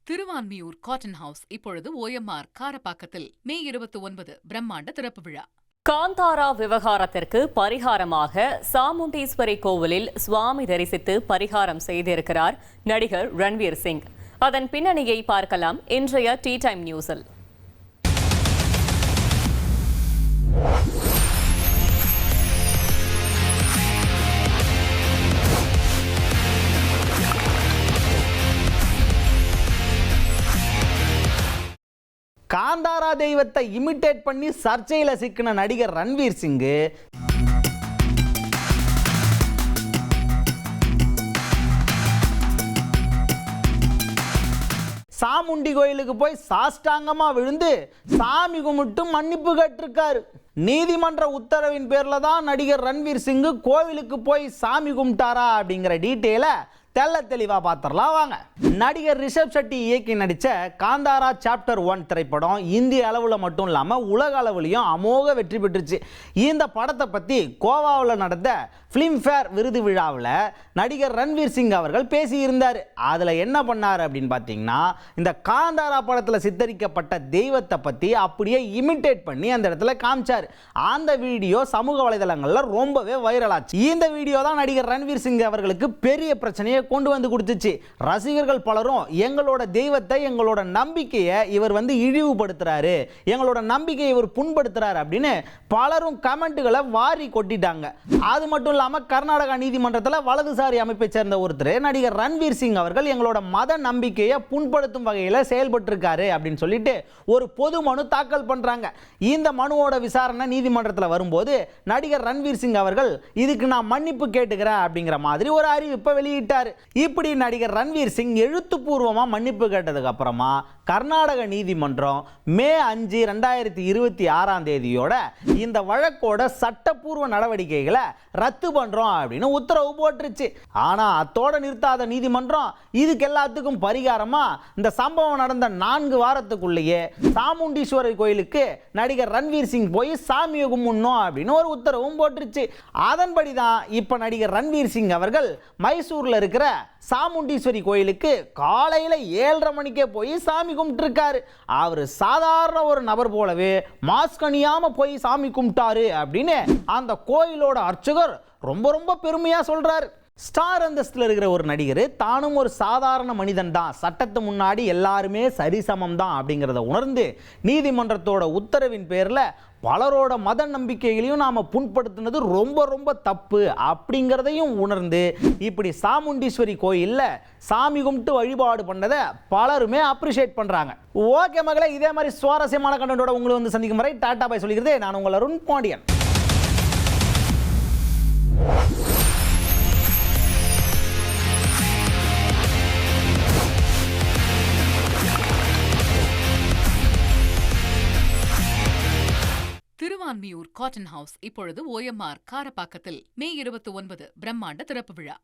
Thiruvanmiyur cotton house இப்பொழுது OMR காரப்பாக்கத்தில் மே 29 பிரம்மாண்ட திறப்பு விழா. காந்தாரா விவகாரத்திற்கு பரிகாரமாக சாமுண்டீஸ்வரி கோவிலில் சுவாமி தரிசித்து பரிகாரம் செய்திருக்கிறார் நடிகர் ரன்வீர் சிங். அதன் பின்னணியை பார்க்கலாம் இன்றைய டீ டைம் நியூஸில். காந்தாரா தெய்வத்தை இமிட்டேட் பண்ணி சர்ச்சையில் சிக்கின நடிகர் ரன்வீர் சிங்கு சாமுண்டி கோயிலுக்கு போய் சாஷ்டாங்கமாக விழுந்து சாமி கும்பிட்டு மன்னிப்பு கேட்டிருக்காரு. நீதிமன்ற உத்தரவின் பேரில் தான் நடிகர் ரன்வீர் சிங்கு கோவிலுக்கு போய் சாமி கும்பிட்டாரா அப்படிங்கிற டீட்டெயிலை தெல்ல தெளிவாக பார்த்துடலாம் வாங்க. நடிகர் ரிஷப் ஷெட்டி இயக்கி நடித்த காந்தாரா சாப்டர் 1 திரைப்படம் இந்திய அளவில் மட்டும் இல்லாமல் உலக அளவுலையும் அமோக வெற்றி பெற்றுச்சு. இந்த படத்தை பற்றி கோவாவில் நடந்த ஃபிலிம்ஃபேர் விருது விழாவில் நடிகர் ரன்வீர் சிங் அவர்கள் பேசியிருந்தார். அதில் என்ன பண்ணார் அப்படின்னு பார்த்தீங்கன்னா, இந்த காந்தாரா படத்தில் சித்தரிக்கப்பட்ட தெய்வத்தை பற்றி அப்படியே இமிட்டேட் பண்ணி அந்த இடத்துல காமிச்சார். அந்த வீடியோ சமூக வலைதளங்களில் ரொம்பவே வைரலாச்சு. இந்த வீடியோ தான் நடிகர் ரன்வீர் சிங் அவர்களுக்கு பெரிய பிரச்சனையை கொண்டு வந்து கொடுத்துச்சு. ரசிகர்கள் பலரும் எங்களோட தெய்வத்தை, எங்களோட நம்பிக்கையை இவர் இழிவுபடுத்துறாரு, எங்களோட நம்பிக்கையை இவர் புண்படுத்துறாரு அப்படின்னு பலரும் கமெண்ட்டுகளை வாரி கொட்டிட்டாங்க. அது மட்டும் இல்லாமல் கர்நாடகா நீதிமன்றத்தில் வலதுசாரி அமைப்பை சேர்ந்த ஒருத்தர் நடிகர் ரன்வீர் சிங் அவர்கள் எங்களோட மத நம்பிக்கையை புண்படுத்தும் வகையில் செயல்பட்டு இருக்காரு அப்படின்னு சொல்லிட்டு ஒரு பொது மனு தாக்கல் பண்றாங்க. இந்த மனுவோட விசாரணை நீதிமன்றத்தில் வரும்போது நடிகர் ரன்வீர் சிங் அவர்கள் இதுக்கு நான் மன்னிப்பு கேட்டுக்கிறேன் அப்படிங்கிற மாதிரி ஒரு அறிவிப்பை வெளியிட்டார். இப்படி நடிகர் ரன்வீர் சிங் எழுத்துப்பூர்வமா மன்னிப்பு கேட்டதுக்கு அப்புறமா கர்நாடக நீதிமன்றம் மே 5, 2026 இந்த வழக்கோட சட்டப்பூர்வ நடவடிக்கைகளை ரத்து பண்றோம் அப்படின்னு உத்தரவு போட்டுருச்சு. ஆனா அத்தோட நிறுத்தாத நீதிமன்றம் இதுக்கு எல்லாத்துக்கும் பரிகாரமா இந்த சம்பவம் நடந்த 4 வாரத்துக்குள்ளேயே சாமுண்டீஸ்வரர் கோயிலுக்கு நடிகர் ரன்வீர் சிங் போய் சாமியை கும்பிடணும் அப்படின்னு ஒரு உத்தரவும் போட்டுருச்சு. அதன்படி தான் இப்ப நடிகர் ரன்வீர் சிங் அவர்கள் மைசூர்ல இருக்கிற சாமுண்டீஸ்வரி கோயிலுக்கு காலையில் 7:30 மணிக்கே போய் சாமி கும்பிட்டுருக்காரு. அவர் சாதாரண ஒரு நபர் போலவே மாஸ்க் அணியாம போய் சாமி கும்பிட்டாரு அப்படின்னு அந்த கோயிலோட அர்ச்சகர் ரொம்ப பெருமையா சொல்றாரு. ஸ்டார் அந்தஸ்தில் இருக்கிற ஒரு நடிகர் தானும் ஒரு சாதாரண மனிதன் தான், சட்டத்து முன்னாடி எல்லாருமே சரிசமம் தான் அப்படிங்கிறத உணர்ந்து நீதிமன்றத்தோட உத்தரவின் பேரில் பலரோட மத நம்பிக்கைகளையும் நாம் புண்படுத்தினது ரொம்ப தப்பு அப்படிங்கிறதையும் உணர்ந்து இப்படி சாமுண்டீஸ்வரி கோயிலில் சாமி கும்பிட்டு வழிபாடு பண்ணதை பலருமே அப்ரிஷியேட் பண்ணுறாங்க. ஓகே மகளே, இதே மாதிரி சுவாரஸ்யமான கண்டென்ட்டோட உங்களை சந்திக்கும் வரை டாடா பாய் சொல்லிக்கிறதே நான் உங்கள் அருண் பாண்டியன். திருவான்மியூர் காட்டன் ஹவுஸ் இப்பொழுது OMR காரப்பாக்கத்தில் மே 29 பிரம்மாண்ட திறப்பு விழா.